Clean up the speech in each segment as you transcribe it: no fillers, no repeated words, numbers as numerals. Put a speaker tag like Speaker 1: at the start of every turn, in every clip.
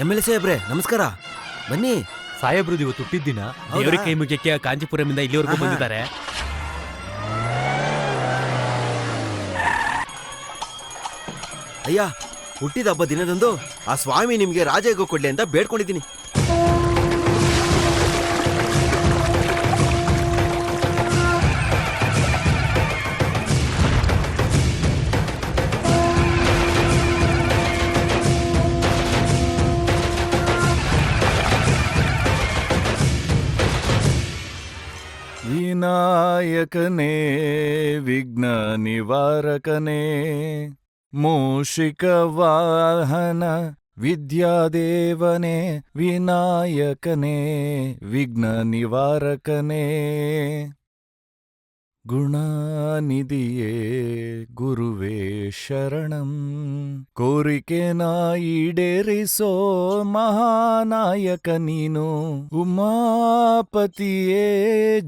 Speaker 1: MLA ಸಾಹೇಬ್ರೆ ನಮಸ್ಕಾರ. ಬನ್ನಿ.
Speaker 2: ಸಾಹೇಬ್ರು ಇವತ್ತು ಹುಟ್ಟಿದ್ದಿನ ದೇವರ ಕೈ ಮುಗಿಯಕ್ಕೆ ಕಾಂಚೀಪುರಮಿಂದ ಇಲ್ಲಿವರೆಗೂ ಬಂದಿದ್ದಾರೆ.
Speaker 1: ಅಯ್ಯ, ಹುಟ್ಟಿದ ಹಬ್ಬ ದಿನದಂದು ಆ ಸ್ವಾಮಿ ನಿಮ್ಗೆ ರಾಜಯೋಗ ಕೊಡ್ಲಿ ಅಂತ ಬೇಡ್ಕೊಂಡಿದ್ದೀನಿ.
Speaker 3: ವಿನಾಯಕನೇ ವಿಘ್ನ ನಿವಾರಕನೇ ಮೂಷಿಕ ವಾಹನ ವಿದ್ಯಾದೇವನೇ ವಿನಾಯಕನೇ ವಿಘ್ನ ನಿವಾರಕನೇ ಗುಣನಿಧಿಯೇ ಗುರುವೇ ಶರಣಂ ಕೋರಿಕೆನ ಈಡೇರಿಸೋ ಮಹಾನಾಯಕ ನೀನು ಉಮಾಪತಿಯೇ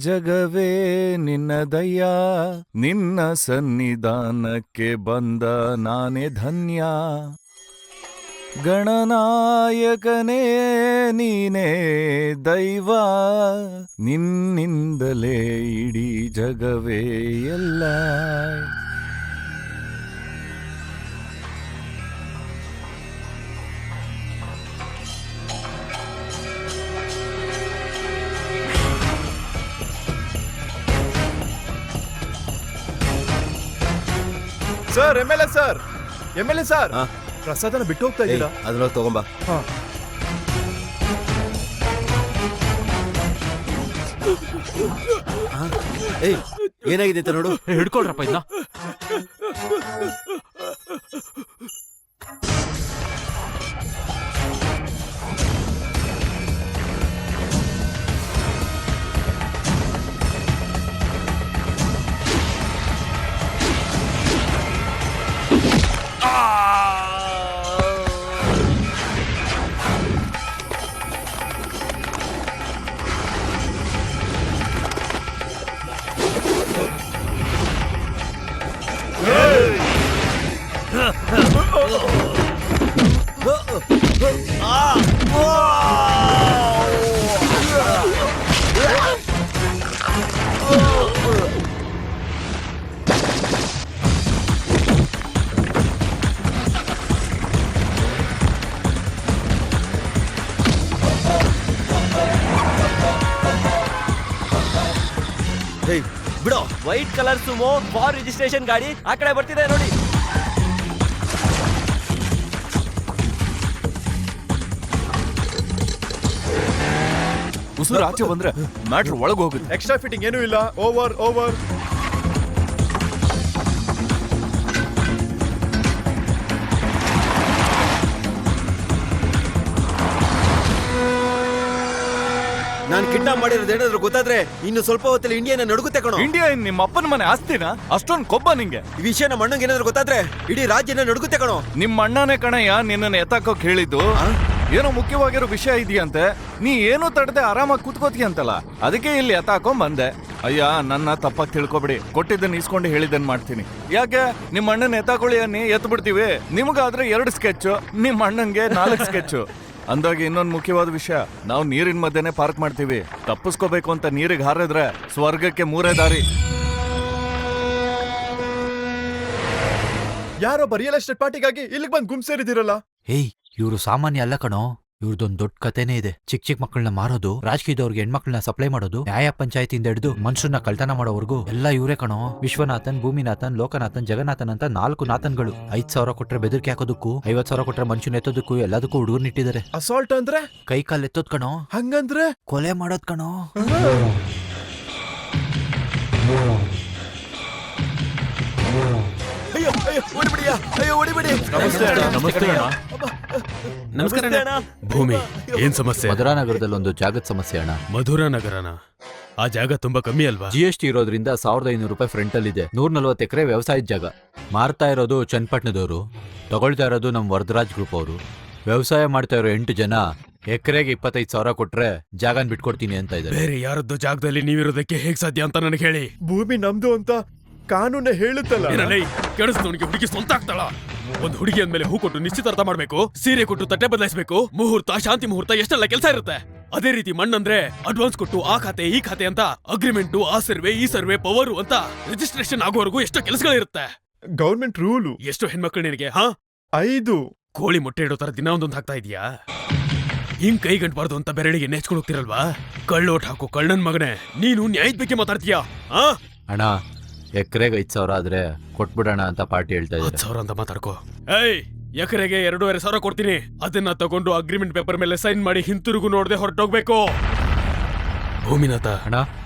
Speaker 3: ಜಗವೇ ನಿನ್ನದಯ್ಯ ನಿನ್ನ ಸನ್ನಿಧಾನಕ್ಕೆ ಬಂದ ನಾನೇ ಧನ್ಯ ಗಣನಾಯಕನೇ ನೀನೇ ದೈವ ನಿನ್ನಿಂದಲೇ ಇಡೀ ಜಗವೇ ಎಲ್ಲ
Speaker 4: ಸರ್ MLA ಸರ್ ಪ್ರಸಾದನ ಬಿಟ್ಟು ಹೋಗ್ತಾ ಇದ್ದೀರಾ?
Speaker 1: ಅದ್ರೊಳಗೆ ತಗೊಂಬ. ಏಯ್, ಏನಾಗಿದೆ ಅಂತ ನೋಡು.
Speaker 2: ಹಿಡ್ಕೊಳ್ರಪ್ಪ ಇದನ್ನ.
Speaker 1: ಬಿಡೋ.
Speaker 2: White colour Sumo for registration ಗಾಡಿ ಆ ಕಡೆ ಬರ್ತಿದೆ ನೋಡಿ.
Speaker 3: ಉಸಿರು ಆಚೆ ಬಂದ್ರೆ ಮ್ಯಾಟ್ರ್ ಒಳಗೆ ಹೋಗುತ್ತೆ.
Speaker 4: ಎಕ್ಸ್ಟ್ರಾ ಫಿಟ್ಟಿಂಗ್ ಏನೂ ಇಲ್ಲ. ಓವರ್
Speaker 1: ನಾನು ಕಿಡ್ನಾಪ್ ಮಾಡಿರೋದು ಏನಾದ್ರು ಗೊತ್ತಾದ್ರೆ ಇನ್ನು ಸ್ವಲ್ಪ ಹೊತ್ತಲ್ಲಿ ಇಂಡಿಯಾನ ನಡುಗುತ್ತೆ ಕಣೋ.
Speaker 3: ಇಂಡಿಯಾ ನಿಮ್ಮ ಅಪ್ಪನ ಮನೆ ಆಸ್ತಿನ ಅಷ್ಟೊಂದು ಕೊಬ್ಬ ನಿಂಗೆ.
Speaker 1: ಈ ವಿಷಯ ನಮ್ಮ ಅಣ್ಣಂಗೆ ಏನಾದ್ರು ಗೊತ್ತಾದ್ರೆ ಇಡೀ ರಾಜ್ಯನ ನಡುಗುತ್ತೆ ಕಣೋ.
Speaker 3: ನಿಮ್ಮ ಅಣ್ಣನೇ ಕಣಯ್ಯ ನಿನ್ನನ್ನು ಎತ್ತಾಕೋಕ್ ಹೇಳಿದ್ದು. ಏನೋ ಮುಖ್ಯವಾಗಿರೋ ವಿಷಯ ಇದೆಯಂತೆ, ನೀ ಏನೂ ತಡದೆ ಆರಾಮಾಗಿ ಕೂತ್ಕೋತಿ ಅಂತಲ್ಲ, ಅದಕ್ಕೆ ಇಲ್ಲಿ ಎತ್ತಾಕೊಂಡ್ ಬಂದೆ. ಅಯ್ಯ, ನನ್ನ ತಪ್ಪಾಗಿ ತಿಳ್ಕೊಬಿಡಿ, ಕೊಟ್ಟಿದ್ದನ್ನು ಇಸ್ಕೊಂಡು ಹೇಳಿದ್ದನ್ ಮಾಡ್ತೀನಿ. ಯಾಕೆ ನಿಮ್ಮ ಅಣ್ಣನ ಎತ್ತಾಕೊಳ್ಳಿ ಅನ್ನಿ ಎತ್ತು ಬಿಡ್ತೀವಿ. ನಿಮ್ಗಾದ್ರೆ 2 ಸ್ಕೆಚ್, ನಿಮ್ಮ ಅಣ್ಣಂಗೆ 4 ಸ್ಕೆಚ್. ಅಂದಾಗ ಇನ್ನೊಂದು ಮುಖ್ಯವಾದ ವಿಷಯ, ನಾವು ನೀರಿನ ಮಧ್ಯೆನೆ ಪಾರ್ಕ್ ಮಾಡ್ತೀವಿ. ತಪ್ಪಿಸ್ಕೋಬೇಕು ಅಂತ ನೀರಿಗೆ ಹಾರಿದ್ರೆ ಸ್ವರ್ಗಕ್ಕೆ 3 ದಾರಿ.
Speaker 4: ಯಾರೊಬ್ಬ ರಿಯಲ್ ಎಸ್ಟೇಟ್ ಪಾರ್ಟಿಗಾಗಿ ಇಲ್ಲಿಗೆ ಬಂದು ಗುಂಪು ಸೇರಿದಿರಲ್ಲ.
Speaker 2: ಏಯ್, ಇವ್ರು ಸಾಮಾನ್ಯ ಅಲ್ಲ ಕಣೋ. ಇವ್ರದೊಂದ್ ದೊಡ್ಡ ಕಥೆನೇ ಇದೆ. ಚಿಕ್ಕ ಮಕ್ಕಳನ್ನ ಮಾರೋದು, ರಾಜಕೀಯದವ್ರಿಗೆ ಹೆಣ್ಮಕ್ಳನ್ನ ಸಪ್ಲೈ ಮಾಡೋದು, ನ್ಯಾಯ ಪಂಚಾಯತಿಯಿಂದ ಹಿಡಿದು ಮನುಷ್ಯರನ್ನ ಕಳ್ತನ ಮಾಡೋವರೆಗೂ ಎಲ್ಲ ಇವರೇ ಕಣೋ. ವಿಶ್ವನಾಥನ್, ಭೂಮಿನಾಥನ್, ಲೋಕನಾಥನ್, ಜಗನ್ನಾಥನ್ ಅಂತ 4 ನಾಥನ್ಗಳು. 5,000 ಕೊಟ್ರೆ ಬೆದರಿಕೆ ಹಾಕೋದಕ್ಕೂ, 50,000 ಕೊಟ್ರೆ ಮನುಷ್ಯನ ಎತ್ತೋದಕ್ಕೂ ಎಲ್ಲದಕ್ಕೂ ಹುಡುಗರ್ನಿಟ್ಟಿದ್ದಾರೆ.
Speaker 4: ಅಸಾಲ್ಟ್ ಅಂದ್ರೆ
Speaker 2: ಕೈ ಕಾಲ್ ಎತ್ತೋದ್ ಕಣೋ.
Speaker 4: ಹಂಗಂದ್ರೆ
Speaker 2: ಕೊಲೆ ಮಾಡೋದ್ ಕಣೋ.
Speaker 5: ನಮಸ್ಕಾರ ಅಣ್ಣ. ಭೂಮಿ, ಏನ್ ಸಮಸ್ಯೆ?
Speaker 2: ಮಧುರಾನಗರದಲ್ಲಿ ಒಂದು ಜಾಗದ ಸಮಸ್ಯೆ ಅಣ್ಣ.
Speaker 5: ಮಧುರಾನಗರನ? ಆ ಜಾಗ ತುಂಬಾ ಕಮ್ಮಿ ಅಲ್ವಾ?
Speaker 2: GST ಇರೋದ್ರಿಂದ 1,500 ರೂಪಾಯಿ ಫ್ರಂಟ್ ಅಲ್ಲಿ ಇದೆ. 140 ಎಕರೆ ವ್ಯವಸಾಯದ ಜಾಗ. ಮಾರ್ತಾ ಇರೋದು ಚನ್ನಪಟ್ಟಣದವರು, ತಗೊಳ್ತಾ ಇರೋದು ನಮ್ ವರದರಾಜ್ ಗ್ರೂಪ್ ಅವರು. ವ್ಯವಸಾಯ ಮಾಡ್ತಾ ಇರೋ 8 ಜನ ಎಕರೆಗೆ 25,000 ಕೊಟ್ರೆ ಜಾಗನ್ ಬಿಟ್ಕೊಡ್ತೀನಿ ಅಂತ ಇದ್ದಾರೆ.
Speaker 5: ಬೇರೆ ಯಾರದ್ದು ಜಾಗದಲ್ಲಿ ನೀವಿರೋದಕ್ಕೆ ಹೇಗ್ ಸಾಧ್ಯ ಅಂತ ನನಗೆ ಹೇಳಿ.
Speaker 4: ಭೂಮಿ ನಮ್ದು ಅಂತ ಕಾನೂನೇ ಹೇಳುತ್ತಲ್ಲ.
Speaker 5: ಕೆಡಿಸ್ದವನಿಗೆ ಹುಡುಗಿ ಸ್ವಂತ ಆಗ್ತಾಳ. ಒಂದ್ ಹುಡುಗಿ ಅಂದ್ಮೇಲೆ ಹೂ ಕೊಟ್ಟು ನಿಶ್ಚಿತಾರ್ಥ ಮಾಡ್ಬೇಕು, ಸೀರೆ ಕೊಟ್ಟು ತಟ್ಟೆ ಬದಲಾಯಿಸಬೇಕು, ಮುಹೂರ್ತ ಶಾಂತಿ ಮುಹೂರ್ತ ಎಷ್ಟೆಲ್ಲ ಕೆಲಸ ಇರುತ್ತೆ. ಅದೇ ರೀತಿ ಮಣ್ಣಂದ್ರೆ ಅಡ್ವಾನ್ಸ್ ಕೊಟ್ಟು ಆ ಖಾತೆ ಈ ಖಾತೆ ಅಂತ ಅಗ್ರಿಮೆಂಟ್, ಆ ಸರ್ವೆ ಈ ಸರ್ವೆ ಪವರು ಅಂತ ರಿಜಿಸ್ಟ್ರೇಷನ್ ಆಗೋವರೆಗೂ ಎಷ್ಟೋ ಕೆಲಸಗಳಿರುತ್ತೆ.
Speaker 4: Government rule.
Speaker 5: ಎಷ್ಟು ಹೆಣ್ಮಕ್ಳು ನಿನಗೆ? ಹಾ,
Speaker 4: 5.
Speaker 5: ಕೋಳಿ ಮೊಟ್ಟೆ ಇಡೋ ತರ ದಿನ ಒಂದೊಂದು ಹಾಕ್ತಾ ಇದೀಯಾ? ಹಿಂಗ್ ಕೈ ಗಂಟಬಾರ್ದು ಅಂತ ಬೆರಳಿಗೆ ನೆಚ್ಕೊಂಡು ಹೋಗ್ತಿರಲ್ವಾ? ಕಳ್ಳೋಟ್ ಹಾಕು ಕಳ್ಳನ್ ಮಗನೇ, ನೀನು ನ್ಯಾಯದ ಬಗ್ಗೆ ಮಾತಾಡ್ತೀಯಾ?
Speaker 2: ಅಣ್ಣ ಎಕರೆಗೆ 5,000 ಆದ್ರೆ ಕೊಟ್ಬಿಡೋಣ ಅಂತ ಪಾರ್ಟಿ ಹೇಳ್ತಾ ಇದ್ದಾರೆ.
Speaker 5: 10,000 ಅಂತ ಮಾತಾಡ್ಕೋ. ಏಯ್, ಎಕರೆಗೆ 2,500 ಕೊಡ್ತೀನಿ. ಅದನ್ನ ತಗೊಂಡು ಅಗ್ರಿಮೆಂಟ್ ಪೇಪರ್ ಮೇಲೆ ಸೈನ್ ಮಾಡಿ ಹಿಂತಿರುಗು ನೋಡದೆ ಹೊರಟೋಗ್ಬೇಕು. ಭೂಮಿನಾಥ,
Speaker 2: ಅಣ್ಣ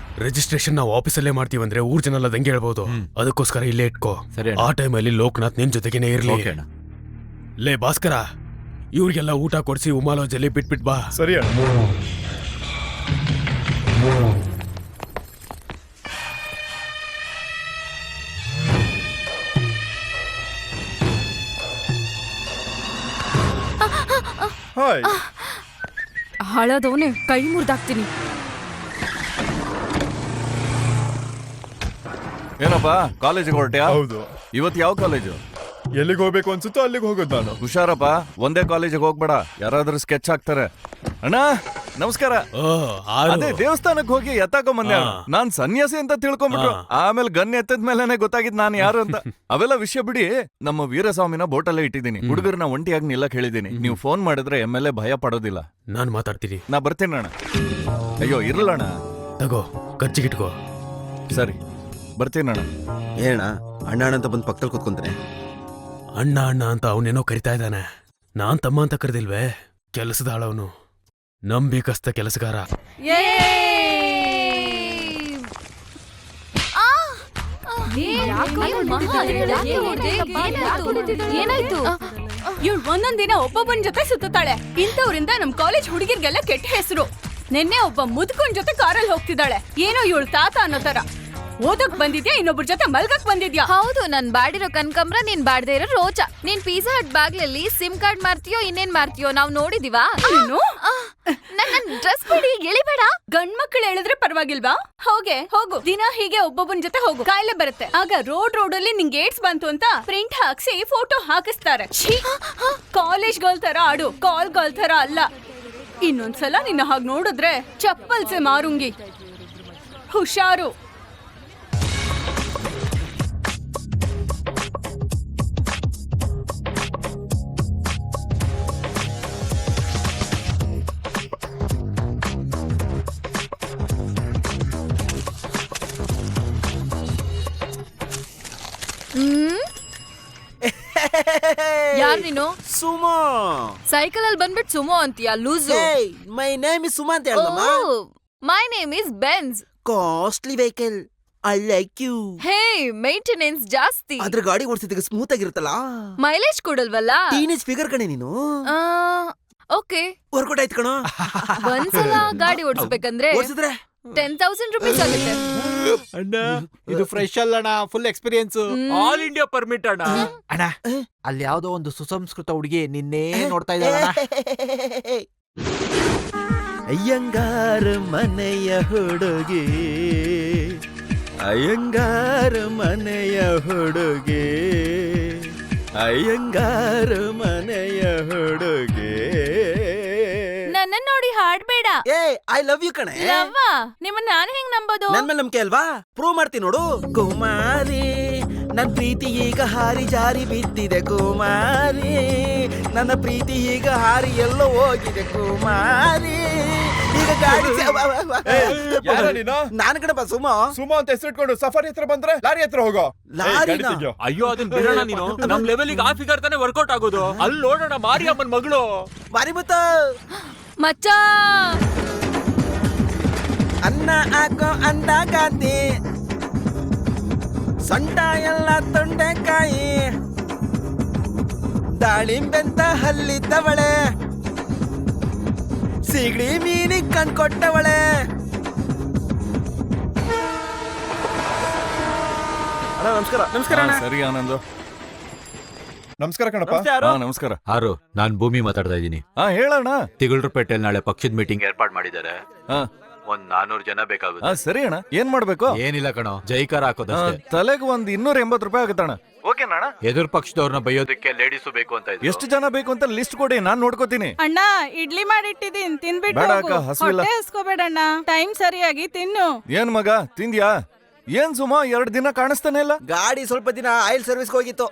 Speaker 5: ರಿಜಿಸ್ಟ್ರೇಷನ್ ನಾವು ಆಫೀಸಲ್ಲೇ ಮಾಡ್ತೀವಂದ್ರೆ ಊರ್ ಜನ ಎಲ್ಲ ದಂಗೆ ಹೇಳ್ಬೋದು. ಅದಕ್ಕೋಸ್ಕರ ಇಲ್ಲೇ ಇಟ್ಕೋ.
Speaker 2: ಸರಿ ಅಣ್ಣ.
Speaker 5: ಆ ಟೈಮಲ್ಲಿ ಲೋಕನಾಥ್ ನಿನ್ ಜೊತೆಗೇನೆ ಇರ್ಲಿ.
Speaker 2: ಓಕೆ ಅಣ್ಣ.
Speaker 5: ಲೇ ಭಾಸ್ಕರ, ಇವ್ರಿಗೆಲ್ಲ ಊಟ ಕೊಡ್ಸಿ ಉಮಾಲೋಜಲ್ಲಿ ಬಿಟ್ಬಿಟ್ ಬಾ.
Speaker 4: ಸರಿ ಅಣ್ಣ. ಹಾಯ್.
Speaker 6: ಹಾಳಾದವನೇ, ಕೈ ಮುರಿದಾಕ್ತೀನಿ.
Speaker 3: ಏನಪ್ಪ ಕಾಲೇಜಿಗೆ ಹೊರಟ್ಯಾ?
Speaker 4: ಹೌದು.
Speaker 3: ಇವತ್ತು ಯಾವ ಕಾಲೇಜು?
Speaker 4: ಎಲ್ಲಿಗೆ ಹೋಗ್ಬೇಕು ಅನ್ಸುತ್ತೋ ಅಲ್ಲಿಗೆ ಹೋಗೋದು ನಾನು.
Speaker 3: ಹುಷಾರಪ್ಪ, ಒಂದೇ ಕಾಲೇಜಿಗೆ ಹೋಗ್ಬೇಡ, ಯಾರಾದ್ರೂ ಸ್ಕೆಚ್ ಹಾಕ್ತಾರೆ. ಅಣ್ಣ ನಮಸ್ಕಾರ. ಅದೇ ದೇವಸ್ಥಾನಕ್ಕೆ ಹೋಗಿ ಎತ್ತಾಕೊಂಡ್ ಬಂದೆ. ನಾನ್ ಸನ್ಯಾಸಿ ಅಂತ ತಿಳ್ಕೊಂಡ್ಬಿಟ್ರು. ಆಮೇಲೆ ಗನ್ ಎತ್ತದ ಮೇಲೆನೆ ಗೊತ್ತಾಗಿದ್ ನಾನು ಯಾರು ಅಂತ. ಅವೆಲ್ಲ ವಿಷಯ ಬಿಡಿ, ನಮ್ಮ ವೀರಸ್ವಾಮಿನ ಬೋಟಲ್ಲೇ ಇಟ್ಟಿದ್ದೀನಿ. ಹುಡುಗರನ್ನ ಒಂಟಿಯಾಗಿ ನಿಲ್ಲಕ್ ಹೇಳಿದೀನಿ. ನೀವು ಫೋನ್ ಮಾಡಿದ್ರೆ MLA ಭಯ ಪಡೋದಿಲ್ಲ.
Speaker 5: ನಾನ್ ಮಾತಾಡ್ತೀನಿ.
Speaker 3: ನಾ ಬರ್ತೀನಿ ಅಣ್ಣ. ಅಯ್ಯೋ ಇರ್ಲಣ್ಣ.
Speaker 5: ತಗೋ, ಖರ್ಚಿಗಿಟ್ಕೋ.
Speaker 3: ಸರಿ ಬರ್ತೀನಿ ಅಣ್ಣ.
Speaker 1: ಏನಣ್ಣ ಅಣ್ಣ ಅಣ್ಣ ಅಂತ ಬಂದು ಪಕ್ಕದಲ್ಲಿ ಕೂತ್ಕೊಂತಾರೆ?
Speaker 5: ಅಣ್ಣ ಅಣ್ಣ ಅಂತ ಅವನೇನೋ ಕರಿತಾ ಇದ್ದಾನೆ. ನಾನ್ ತಮ್ಮ ಅಂತ ಕರೆದಿಲ್ವೇ? ಕೆಲಸದ ಆಳವನು, ನಂಬಿಕಸ್ತ ಕೆಲಸಗಾರ.
Speaker 6: ಏನಾಯ್ತು?
Speaker 7: ಇವ್ಳು ಒಂದೊಂದ್ ದಿನ ಒಬ್ಬೊಬ್ಬನ ಜೊತೆ ಸುತ್ತಾಳೆ. ಇಂಥವ್ರಿಂದ ನಮ್ ಕಾಲೇಜ್ ಹುಡುಗಿರ್ಗೆಲ್ಲ ಕೆಟ್ಟ ಹೆಸರು. ನಿನ್ನೆ ಒಬ್ಬ ಮುದುಕನ್ ಜೊತೆ ಕಾರಲ್ಲಿ ಹೋಗ್ತಿದ್ದಾಳೆ. ಏನೋ ಇವಳು ತಾತ ಅನ್ನೋ ತರ. ಓದಕ್ ಬಂದಿದ್ಯಾ, ಇನ್ನೊಬ್ರ ಜೊತೆ ಮಲ್ಗಕ್ ಬಂದಿದ್ಯಾ?
Speaker 6: ಹೌದು, ನನ್ ಬಾಡಿರೋ ಕನಕಂಬ್ರ, ನೀನ್ ಬಾಡ್ದೇ ಇರೋ ರೋಜಾ. ನೀನ್ ಪಿಜ್ಜಾ ಹಟ್ ಬಾಗ್ಲಲ್ಲಿ ಸಿಮ್ ಕಾರ್ಡ್ ಮಾರ್ತೀಯೋ ಇನ್ನೇನ್ ಮಾರ್ತೀಯೋ ನಾವ್ ನೋಡಿದೀವಾ?
Speaker 7: ನೀನು
Speaker 6: ನನ್ ಡ್ರೆಸ್ ಬಿಡಿ, ಎಳಿಬೇಡ.
Speaker 7: ಗಂಡ್ ಮಕ್ಳು ಹೇಳಿದ್ರೆ ಪರವಾಗಿಲ್ವಾ? ಹೋಗು, ದಿನ ಹೀಗೆ ಒಬ್ಬೊಬ್ಬನ ಜೊತೆ ಹೋಗು, ಕಾಯಿಲೆ ಬರುತ್ತೆ. ಆಗ ರೋಡಲ್ಲಿ ನಿಂಗೆ ಏಡ್ಸ್ ಬಂತು ಅಂತ ಪ್ರಿಂಟ್ ಹಾಕ್ಸಿ ಫೋಟೋ ಹಾಕಿಸ್ತಾರೆ. ಕಾಲೇಜ್ ಗರ್ಲ್ ತರ ಆಡು, ಕಾಲ್ ಗರ್ಲ್ ತರ ಅಲ್ಲ. ಇನ್ನೊಂದ್ಸಲ ನಿನ್ನ ಹಾಗೆ ನೋಡಿದ್ರೆ ಚಪ್ಪಲ್ಸೆ ಮಾರುಂಗಿ. ಹುಷಾರು.
Speaker 6: ಯಾರ್ ನೀನು?
Speaker 1: ಸುಮೋ.
Speaker 6: ಸೈಕಲ್ ಅಲ್ಲಿ ಬಂದ್ಬಿಟ್ಟು ಸುಮೋ ಅಂತೀಯಾ? Loose.
Speaker 1: My name is Suma ಅಂತ ಹೇಳ್ದಮ್ಮ.
Speaker 6: My name is Benz.
Speaker 1: Costly vehicle. I like you.
Speaker 6: Hey, maintenance ಜಾಸ್ತಿ.
Speaker 1: ಅದ್ರ ಗಾಡಿ ಓಡಿಸಿದಾಗ ಸ್ಮೂತ್ ಆಗಿರುತ್ತಲ್ಲ.
Speaker 6: ಮೈಲೇಜ್ ಕೊಡಲ್ವಲ್ಲ.
Speaker 1: ಟೀನೇಜ್ ಫಿಗರ್ ಕಣೆ ನೀನು.
Speaker 6: ಓಕೆ,
Speaker 1: ವರ್ಕೌಟ್ ಆಯ್ತು ಕಣೋ.
Speaker 6: ಒಂದ್ಸಲ ಗಾಡಿ ಓಡಿಸ್ಬೇಕಂದ್ರೆ
Speaker 1: ಓಡಿಸಿದ್ರೆ
Speaker 6: 10,000 ರೂಪೀಸ್ ಆಗುತ್ತೆ.
Speaker 2: ಅಣ್ಣ ಇದು ಫ್ರೆಶ್ ಅಲ್ಲಣ್ಣ, full experience, all India permit ಅಣ್ಣ. ಅಣ್ಣ ಅಲ್ಲಿ ಯಾವ್ದೋ ಒಂದು ಸುಸಂಸ್ಕೃತ ಹುಡುಗಿ ನಿನ್ನೆ ನೋಡ್ತಾ ಇದ್ದಾಳ.
Speaker 1: ಅಯ್ಯಂಗಾರ ಮನೆಯ ಹುಡುಗಿ, ಅಯ್ಯಂಗಾರ ಮನೆಯ ಹುಡುಗಿ, ಅಯ್ಯಂಗಾರ ಮನೆಯ ಹುಡುಗಿ.
Speaker 7: ನನ್ನ ನೋಡಿ ಹಾಡ್ಬೇಡ.
Speaker 1: ಏ ಐ ಲವ್ ಯು ಕಣೆ.
Speaker 7: ಲವ್ವಾ? ನಿಮ್ಮನ್ನ ನಾನು ಹೆಂಗ್ ನಂಬೋದು?
Speaker 1: ನನ್ ಮೇಲೆ ನಂಬಿಕೆ ಅಲ್ವಾ? ಪ್ರೂವ್ ಮಾಡ್ತೀನಿ ನೋಡು. ಕುಮಾರಿ ನನ್ ಪ್ರೀತಿ ಈಗ ಹಾರಿ ಜಾರಿ ಬಿದ್ದಿದೆ. ಕುಮಾರಿ ನನ್ನ ಪ್ರೀತಿ ಈಗ ಹಾರಿ ಎಲ್ಲೋ ಹೋಗಿದೆ. ಕುಮಾರಿ ಈಗ ಗಾಡಿ ನಾನು ಕಣಪ್ಪ ಸುಮಾ.
Speaker 4: ಸುಮಾ ಅಂತ ಹೆಸರಿಟ್ಕೊಂಡು ಸಫಾರಿ ಹತ್ರ ಬಂದ್ರೆ ಲಾರಿ ಹತ್ರ ಹೋಗೋ.
Speaker 1: ಲಾರಿನಾ?
Speaker 5: ಅಯ್ಯೋ, ಅದನ್ನ ಬಿಡೋಣ ನೀನು. ನಮ್ ಲೆವೆಲ್ಗೆ ಆ ಫಿಗರ್ ತಾನೇ ವರ್ಕೌಟ್ ಆಗೋದು. ಅಲ್ಲಿ ನೋಡೋಣ ಮಾರಿಯಮ್ಮನ್ ಮಗಳು.
Speaker 1: ಬಾರಿ ಬತ್ತ
Speaker 6: ಮಚ್ಚ,
Speaker 1: ಅನ್ನ ಹಾಕೋ ಅಂದ ಗಾಂಧಿ, ಸೊಂಟ ಎಲ್ಲ ತೊಂಡೆಕಾಯಿ, ದಾಳಿಂಬೆಂತ ಹಲ್ಲಿದ್ದವಳೆ, ಸಿಗಡಿ ಮೀನಿಗೆ ಕಣ್ಕೊಟ್ಟವಳೆ. ಅಣ್ಣ ನಮಸ್ಕಾರ.
Speaker 4: ನಮಸ್ಕಾರ ಅಣ್ಣ.
Speaker 3: ಸರಿ ಆನಂದ್.
Speaker 4: ನಮಸ್ಕಾರ ಕಣಪ್ಪ.
Speaker 3: ನಮಸ್ಕಾರ.
Speaker 2: ಹಾರು, ನಾನ್ ಭೂಮಿ ಮಾತಾಡ್ತಾ ಇದ್ದೀನಿ.
Speaker 3: ಹೇಳಣ್ಣ.
Speaker 2: ತಿಗಳೂರುಪೇಟೆಲ್ ನಾಳೆ ಪಕ್ಷದ ಮೀಟಿಂಗ್ ಏರ್ಪಾಡ್ ಮಾಡಿದ್ದಾರೆ.
Speaker 3: ಹಾ
Speaker 2: ಒಂದ್ 400 ಜನ ಬೇಕಾಗುತ್ತೆ.
Speaker 3: ಸರಿ ಅಣ್ಣ, ಏನ್ ಮಾಡ್ಬೇಕು?
Speaker 2: ಏನಿಲ್ಲ ಕಣೋ, ಜೈಕಾರ ಹಾಕೋದಷ್ಟೇ.
Speaker 3: ತಲೆಗೆ ಒಂದ್ 280 ರೂಪಾಯಿ ಆಗುತ್ತಣ್ಣ. ಓಕೆನಾ ಅಣ್ಣ?
Speaker 2: ಎದುರು ಪಕ್ಷದವ್ರನ್ನ ಬೈಯೋದಕ್ಕೆ ಲೇಡೀಸು ಬೇಕು ಅಂತ ಇದ್ರು.
Speaker 3: ಎಷ್ಟು ಜನ ಬೇಕು ಅಂತ ಲಿಸ್ಟ್ ಕೊಡಿ, ನಾನ್ ನೋಡ್ಕೋತೀನಿ.
Speaker 8: ಅಣ್ಣ ಇಡ್ಲಿ ಮಾಡಿಟ್ಟಿದೀನಿ ತಿನ್ಬಿಟ್ಟು
Speaker 3: ಬೇಡ
Speaker 8: ಹೋಗು.
Speaker 3: ಅಕ್ಕ, ಹಸ್ವಿಲ್ಲ.
Speaker 8: ಹೊಟ್ಟೆ ಹಸ್ಕೋಬೇಡಣ್ಣ ಟೈಮ್ ಸರಿಯಾಗಿ ತಿನ್ನು.
Speaker 3: ಏನ್ ಮಗ ತಿಂದ್ಯಾ? ಏನ್ ಸುಮಾ 2 ದಿನ ಕಾಣಿಸ್ತಾನೆ ಇಲ್ಲ.
Speaker 1: ಗಾಡಿ ಸ್ವಲ್ಪ ದಿನ ಆಯಿಲ್ ಸರ್ವಿಸ್ಗೆ ಹೋಗಿತ್ತು.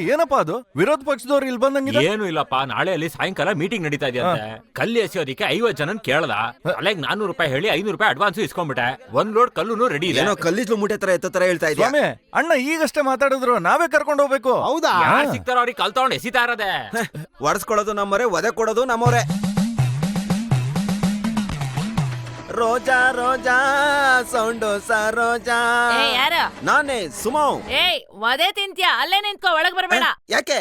Speaker 3: ಏನಪ್ಪಾ ಅದು ವಿರೋಧ ಪಕ್ಷದವ್ರು ಇಲ್ಲಿ ಬಂದಂಗಿದೆ.
Speaker 9: ಏನು ಇಲ್ಲಪ್ಪ, ನಾಳೆ ಅಲ್ಲಿ ಸಾಯಂಕಾಲ ಮೀಟಿಂಗ್ ನಡೀತಾ ಇದೆಯಂತೆ. ಕಲ್ಲು ಎಸೆಯೋದಿಕ್ಕೆ 50 ಜನ ಕೇಳದ. ಅಲ್ಲಿಗೆ 400 ರೂಪಾಯಿ ಹೇಳಿ 500 ರೂಪಾಯಿ ಅಡ್ವಾನ್ಸ್ ಇಸ್ಕೊಂಡ್ಬಿಟ್ಟೆ. 1 ಲೋಡ್ ಕಲ್ಲುನು ರೆಡಿ ಇದೆ.
Speaker 1: ಏನೋ ಕಲ್ಲಿಸ್ಲು ಮೂಟೆ ತರ ಎತ್ತೋ ತರ ಹೇಳ್ತಾ ಇದ್ಯಾ?
Speaker 3: ಸ್ವಾಮಿ ಅಣ್ಣ ಈಗಷ್ಟೇ ಮಾತಾಡಿದ್ರು, ನಾವೇ ಕರ್ಕೊಂಡು ಹೋಗ್ಬೇಕು.
Speaker 1: ಹೌದಾ?
Speaker 9: ಯಾರು ಸಿಗ್ತಾರೋ ಅವ್ರಿಗೆ ಕಲ್ ತಗೊಂಡು ಎಸಿತಾ ಇರೋದೆ.
Speaker 1: ಒಡ್ಸ್ಕೊಳೋದು ನಮ್ಮವರೇ, ಒದೆ ಕೊಡೋದು ನಮ್ಮವರೇ. ರೋಜಾ ರೋಜಾ ಸೌಂಡು ಸರೋಜಾ.
Speaker 10: ಯಾರ
Speaker 1: ನಾನೇ ಸುಮೋ.
Speaker 10: ಏಯ್ ಒದೆ ತಿಂತ್ಯಾ? ಅಲ್ಲೇ ನಿಂತ್ಕೋ, ಒಳಗ್ ಬರ್ಬೇಡ.
Speaker 1: ಯಾಕೆ?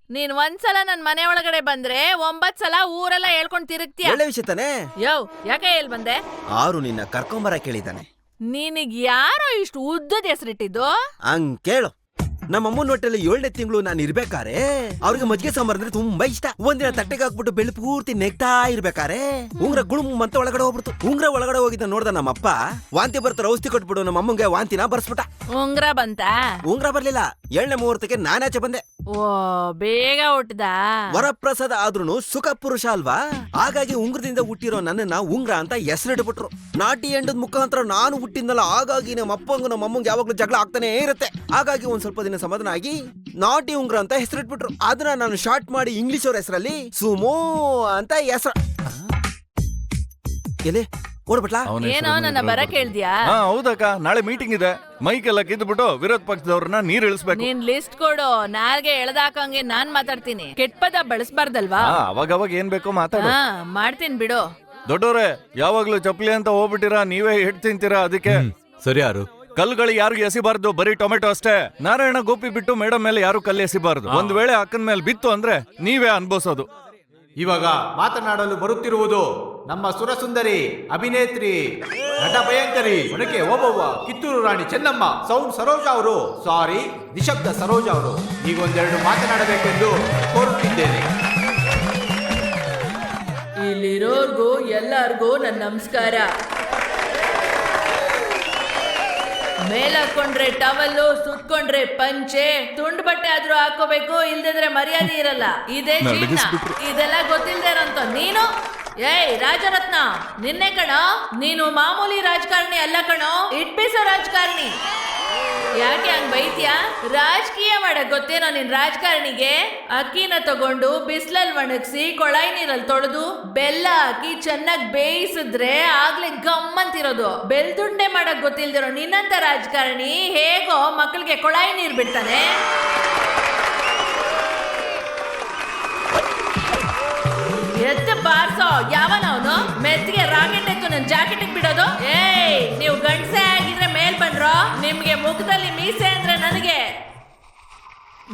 Speaker 10: ನೀನ್ ಒಂದ್ಸಲ ನನ್ ಮನೆ ಒಳಗಡೆ ಬಂದ್ರೆ 9 ಸಲ ಊರೆಲ್ಲ ಹೇಳ್ಕೊಂಡ್ ತಿರುಗ್ತೀಯ.
Speaker 1: ಒಳ್ಳೆ ವಿಷಯ ತಾನೆ.
Speaker 10: ಯೋ ಯಾಕೆ ಹೇಳ್ ಬಂದೆ?
Speaker 1: ಆರು ನಿನ್ನ ಕರ್ಕೊಂಬರ ಕೇಳಿದ್ದಾನೆ.
Speaker 10: ನಿನಗ್ ಯಾರೋ ಇಷ್ಟು ಉದ್ದದ ಹೆಸರಿಟ್ಟಿದ್ದು?
Speaker 1: ಹಂಗ್ ಕೇಳು. ನಮ್ಮ ಅಮ್ಮನ ಹೊಟ್ಟೆಲಿ 7ನೇ ತಿಂಗಳು ನಾನು ಇರ್ಬೇಕಾರೆ ಅವ್ರಿಗೆ ಮಜ್ಜಿಗೆ ಸಾಂಬಾರ್ ಅಂದ್ರೆ ತುಂಬಾ ಇಷ್ಟ. ಒಂದಿನ ತಟ್ಟೆಗೆ ಹಾಕ್ಬಿಟ್ಟು ಬೆಳ್ಳಿ ಪೂರ್ತಿ ನೆಗ್ತಾ ಇರ್ಬೇಕಾರೆ ಉಂಗ್ರ ಗುಳುಮ್ ಅಂತ ಒಳಗಡೆ ಹೋಗ್ಬಿಡ್ತು. ಉಂಗ್ರ ಒಳಗಡೆ ಹೋಗಿದ್ದ ನೋಡ್ದ ನಮ್ಮಪ್ಪ, ವಾಂತಿ ಬರ್ತಾರ ಔಷಧಿ ಕೊಟ್ಬಿಡು ನಮ್ಮ ಅಮ್ಮಂಗೆ ವಾಂತಿನ ಬರ್ಸ್ಬಿಟ್ಟ.
Speaker 10: ಉಂಗ್ರ ಬಂತ?
Speaker 1: ಉಂಗ್ರ ಬರ್ಲಿಲ್ಲ. 7ನೇ ಮುಹೂರ್ತಕ್ಕೆ ನಾನಾಚೆ ಬಂದೆ.
Speaker 10: ಓ ಬೇಗ ಹುಟ್ಟದ.
Speaker 1: ವರಪ್ರಸಾದ ಆದ್ರೂನು ಸುಖ ಪುರುಷ ಅಲ್ವಾ, ಹಾಗಾಗಿ ಉಂಗ್ರದಿಂದ ಹುಟ್ಟಿರೋ ನನ್ನನ್ನ ಉಂಗ್ರ ಅಂತ ಹೆಸರಿಟ್ಬಿಟ್ರು. ನಾಟಿ ಎಂಡದ ಮುಖಾಂತರ ನಾನು ಹುಟ್ಟಿದ್ನಲ್ಲ, ಹಾಗಾಗಿ ನಮ್ಮ ಅಪ್ಪಂಗು ನಮ್ಮ ಅಮ್ಮಂಗೆ ಯಾವಾಗ್ಲೂ ಜಗಳ ಆಗ್ತಾನೆ ಇರುತ್ತೆ. ಹಾಗಾಗಿ ಒಂದ್ ಸ್ವಲ್ಪ ದಿನ ಸಮಾಧಾನ ಆಗಿ ನಾಟಿ ಉಂಗ್ರ ಅಂತ ಹೆಸರಿಟ್ಬಿಟ್ರು. ಅದನ್ನ ನಾನು ಶಾರ್ಟ್ ಮಾಡಿ ಇಂಗ್ಲಿಷ್ ಅವ್ರ ಹೆಸರಲ್ಲಿ ಸುಮೋ ಅಂತ ಹೆಸರು. ಎಲೆ ಓಡ್ಬಿಟ್ಲಾ?
Speaker 10: ಏನೋ ನನ್ನ ಬರ ಕೇಳ್ದ್ಯಾ?
Speaker 3: ಹೌದಕ್ಕ, ನಾಳೆ ಮೀಟಿಂಗ್ ಇದೆ. ಮೈಕ್ ಎಲ್ಲ ಕಿದ್ಬಿಟ್ಟು ವಿರೋಧ ಪಕ್ಷದವ್ರನ್ನ ನೀರ್ ಇಳಿಸ್ಬೇಕು.
Speaker 10: ನೀನ್ ಲಿಸ್ಟ್ ಕೊಡು, ನಾಲ್ಗೆ ಎಳ್ದಾಕಂಗೆ ನಾನ್ ಮಾತಾಡ್ತೀನಿ. ಕೆಟ್ಟ ಪದ ಬಳಸ್ಬಾರ್ದಲ್ವಾ?
Speaker 3: ಅವಾಗ ಏನ್ ಬೇಕೋ ಮಾತಾಡು.
Speaker 10: ಮಾಡ್ತೀನಿ ಬಿಡು.
Speaker 3: ದೊಡ್ಡವ್ರೆ, ಯಾವಾಗ್ಲೂ ಚಪ್ಲಿ ಅಂತ ಹೋಗ್ಬಿಟ್ಟಿರಾ, ನೀವೇ ಹಿಟ್ ತಿಂತೀರಾ. ಅದಕ್ಕೆ
Speaker 2: ಸರಿ ಯಾರು
Speaker 3: ಕಲ್ಗಳು ಯಾರು ಎಸಿಬಾರ್ದು, ಬರೀ ಟೊಮೆಟೊ ಅಷ್ಟೇ. ನಾರಾಯಣ ಗೋಪಿ ಬಿಟ್ಟು ಮೇಡಮ್ ಮೇಲೆ ಯಾರು ಕಲ್ಲು ಎಸಿಬಾರ್ದು. ಒಂದ್ ವೇಳೆ ಅಕ್ಕನ ಮೇಲೆ ಬಿತ್ತು ಅಂದ್ರೆ ನೀವೇ ಅನ್ಭವಿಸೋದು.
Speaker 11: ಇವಾಗ ಮಾತನಾಡಲು ಬರುತ್ತಿರುವುದು ನಮ್ಮ ಸುರಸುಂದರಿ ಅಭಿನೇತ್ರಿ, ನಟ ಭಯಂಕರಿ, ಒನಕೆ ಓಬವ್ವ, ಕಿತ್ತೂರು ರಾಣಿ ಚೆನ್ನಮ್ಮ, ಸೌಂಡ್ ಸರೋಜಾ ಅವರು, ಸಾರಿ ನಿಶಬ್ದ ಸರೋಜಾ ಅವರು. ಈಗ ಒಂದೆರಡು ಮಾತನಾಡಬೇಕೆಂದು ಕೋರುತ್ತಿದ್ದೇನೆ.
Speaker 10: ಇಲ್ಲಿರೋರ್ಗೂ ಎಲ್ಲಾರ್ಗೂ ನನ್ನ ನಮಸ್ಕಾರ. ಮೇಲ್ ಹಾಕೊಂಡ್ರೆ ಟವಲ್ಲು, ಸುತ್ಕೊಂಡ್ರೆ ಪಂಚೆ, ತುಂಡ್ ಬಟ್ಟೆ ಆದ್ರೂ ಹಾಕೋಬೇಕು, ಇಲ್ದಿದ್ರೆ ಮರ್ಯಾದೆ ಇರಲ್ಲ. ಇದೇ ಜೀವನ. ಇದೆಲ್ಲ ಗೊತ್ತಿಲ್ದೇ ಇರೋಂತ ನೀನು. ಏಯ್ ರಾಜರತ್ನ, ನಿನ್ನೆ ಕಣೋ. ನೀನು ಮಾಮೂಲಿ ರಾಜಕಾರಣಿ ಅಲ್ಲ ಕಣೋ, ಇಟ್ಬಿಸೋ ರಾಜಕಾರಣಿ. ಯಾಕೆ ಹಂಗ್ ಬೈತ್ಯಾ? ರಾಜಕೀಯ ಮಾಡಕ್ ಗೊತ್ತೇನೋ ನಿನ್ ರಾಜಕಾರಣಿಗೆ? ಅಕ್ಕಿನ ತಗೊಂಡು ಬಿಸ್ಲಲ್ಲಿ ಒಣಗಿಸಿ ಕೊಳಾಯಿ ನೀರಲ್ಲಿ ತೊಳೆದು ಬೆಲ್ಲ ಹಾಕಿ ಚೆನ್ನಾಗಿ ಬೇಯಿಸಿದ್ರೆ ಆಗ್ಲೇ ಗಮ್ಮಂತಿರೋದು. ಬೆಲ್ದುಂಡೆ ಮಾಡಕ್ ಗೊತ್ತಿಲ್ದಿರೋ ನಿನ್ನಂತ ರಾಜಕಾರಣಿ ಹೇಗೋ ಮಕ್ಕಳಿಗೆ ಕೊಳಾಯಿ ನೀರ್ ಬಿಡ್ತಾನೆ? ಎತ್ತು ಬಾರ್ಸೋ ಯಾವನವನು? ಮೆತ್ತಿಗೆ ರಾಕೆಟ್ ಎತ್ತು ನನ್ ಜಾಕೆಟ್ ಬಿಡೋದು? ಏಯ್, ನೀವು ಗಂಡ್ಸೆ ಆಗಿದ್ರೆ ಮೇಲ್ ಬಂದ್ರೋ. ನಿಮ್ಗೆ ಮುಖದಲ್ಲಿ ಮೀಸೆ ಅಂದ್ರೆ ನನಗೆ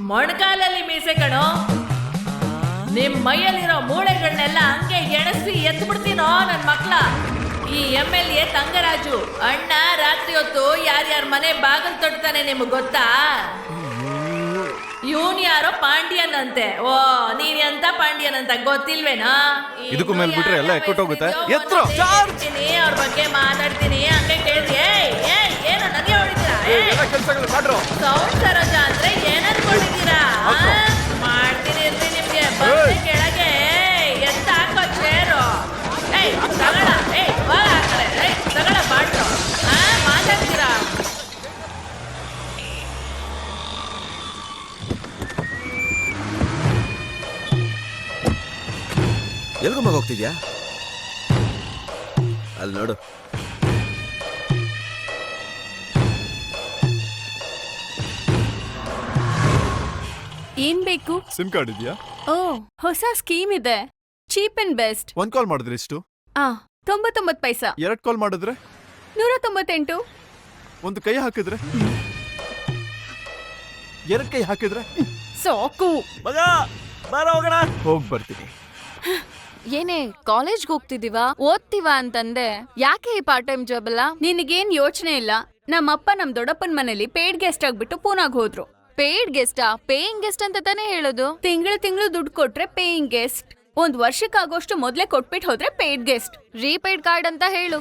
Speaker 10: ಮೊಣಕಾಲಲ್ಲಿ ಮೀಸೆ ಕಣೋ. ನಿಮ್ ಮೈಯಲ್ಲಿರೋ ಮೂಳೆಗಳನ್ನೆಲ್ಲ ಹಂಗೆ ಎಣಸಿ ಎತ್ತು ಬಿಡ್ತೀನೋ ನನ್ ಮಕ್ಳ. ಈ MLA ತಂಗರಾಜು ಅಣ್ಣ ರಾತ್ರಿ ಹೊತ್ತು ಯಾರ್ಯಾರ ಮನೆ ಬಾಗಿಲು ತೊಡ್ತಾನೆ ನಿಮ್ಗೆ ಗೊತ್ತಾ? ಇವನ್ ಯಾರೋ ಪಾಂಡ್ಯನ್ ಅಂತೆ. ಓ, ನೀನ್ ಎಂತ ಪಾಂಡ್ಯನ್ ಅಂತ ಗೊತ್ತಿಲ್ವೇನಾ?
Speaker 3: ಇದಕ್ಕೂ ಮೇಲ್ ಬಿಟ್ರೆ ಎಲ್ಲ ಎಕ್ಕಟ್ಟೋಗುತ್ತೆ. ಎತ್ರ
Speaker 10: ಅವ್ರ ಬಗ್ಗೆ ಮಾತಾಡ್ತೀನಿ, ಹಂಗೆ ಕೇಳ್ರಿ. ಏನೋ ನನಗೆ ಹೊಡಿತೀರಾ? ಸೌಂಡ್ ಸರೋಜಾ ಅಂದ್ರೆ ಏನನ್ಕೊಂಡಿದ್ದೀರಾ? ಮಾಡ್ತೀನಿ ಇರ್ರಿ ನಿಮ್ಗೆ. ಬಂದೆ ಕೆಳಗೆ ಎತ್ತ ಹಾಕೋ ಚೇರು. ತಗಳ ಹಾಕ್ತಾರೆ. ತಗಳ ಬಾಟ್ರು. ಮಾತಾಡ್ತೀರಾ?
Speaker 1: ಎಲ್ಗೂ ಮಗ ಹೋಗ್ತಿದ್ಯಾ? ಅಲ್ಲಿ ನೋಡು.
Speaker 7: ಏನ್ ಬೇಕು?
Speaker 4: ಸಿಮ್ ಕಾರ್ಡ್ ಇದೆಯಾ?
Speaker 7: ಓ, ಹೊಸ ಸ್ಕೀಮ್ ಇದೆ. Cheap and best.
Speaker 4: 1 ಕಾಲ್ ಮಾಡಿದ್ರೆ ಎಷ್ಟು?
Speaker 7: 99 ಪೈಸಾ.
Speaker 4: 2 ಕಾಲ್ ಮಾಡಿದ್ರೆ
Speaker 7: 198.
Speaker 4: ಒಂದು ಕೈ ಹಾಕಿದ್ರೆ, 2 ಕೈ ಹಾಕಿದ್ರೆ
Speaker 7: ಸಾಕು.
Speaker 1: ಮಗ ಬಾರ ಹೋಗೋಣ.
Speaker 4: ಹೋಗ್ ಬರ್ತೀನಿ.
Speaker 6: ಏನೇ ಕಾಲೇಜ್ಗೆ ಹೋಗ್ತಿದೀವಾ, ಓದ್ತೀವಾ ಅಂತಂದೆ. ಯಾಕೆ ಈ ಪಾರ್ಟ್ ಟೈಮ್ ಜಾಬ್ ಅಲ್ಲ?
Speaker 7: ನಿನಗೇನ್ ಯೋಚನೆ ಇಲ್ಲ. ನಮ್ಮಪ್ಪ ನಮ್ ದೊಡ್ಡಪ್ಪನ ಮನೇಲಿ ಪೇಯ್ಡ್ ಗೆಸ್ಟ್ ಆಗ್ಬಿಟ್ಟು ಪೂನಾಗ್ ಹೋದ್ರು.
Speaker 6: ಪೇಯ್ಡ್ ಗೆಸ್ಟಾ? ಪೇಯಿಂಗ್ ಗೆಸ್ಟ್ ಅಂತ ತಾನೇ ಹೇಳೋದು.
Speaker 7: ತಿಂಗಳು ದುಡ್ಡು ಕೊಟ್ರೆ ಪೇಯಿಂಗ್ ಗೆಸ್ಟ್. 1 ವರ್ಷಕ್ಕಾಗೋಷ್ಟು ಮೊದ್ಲೇ ಕೊಟ್ಬಿಟ್ಟು ಹೋದ್ರೆ ಪೇಯ್ಡ್ ಗೆಸ್ಟ್.
Speaker 6: ರೀಪೇಯ್ಡ್ ಕಾರ್ಡ್ ಅಂತ ಹೇಳು.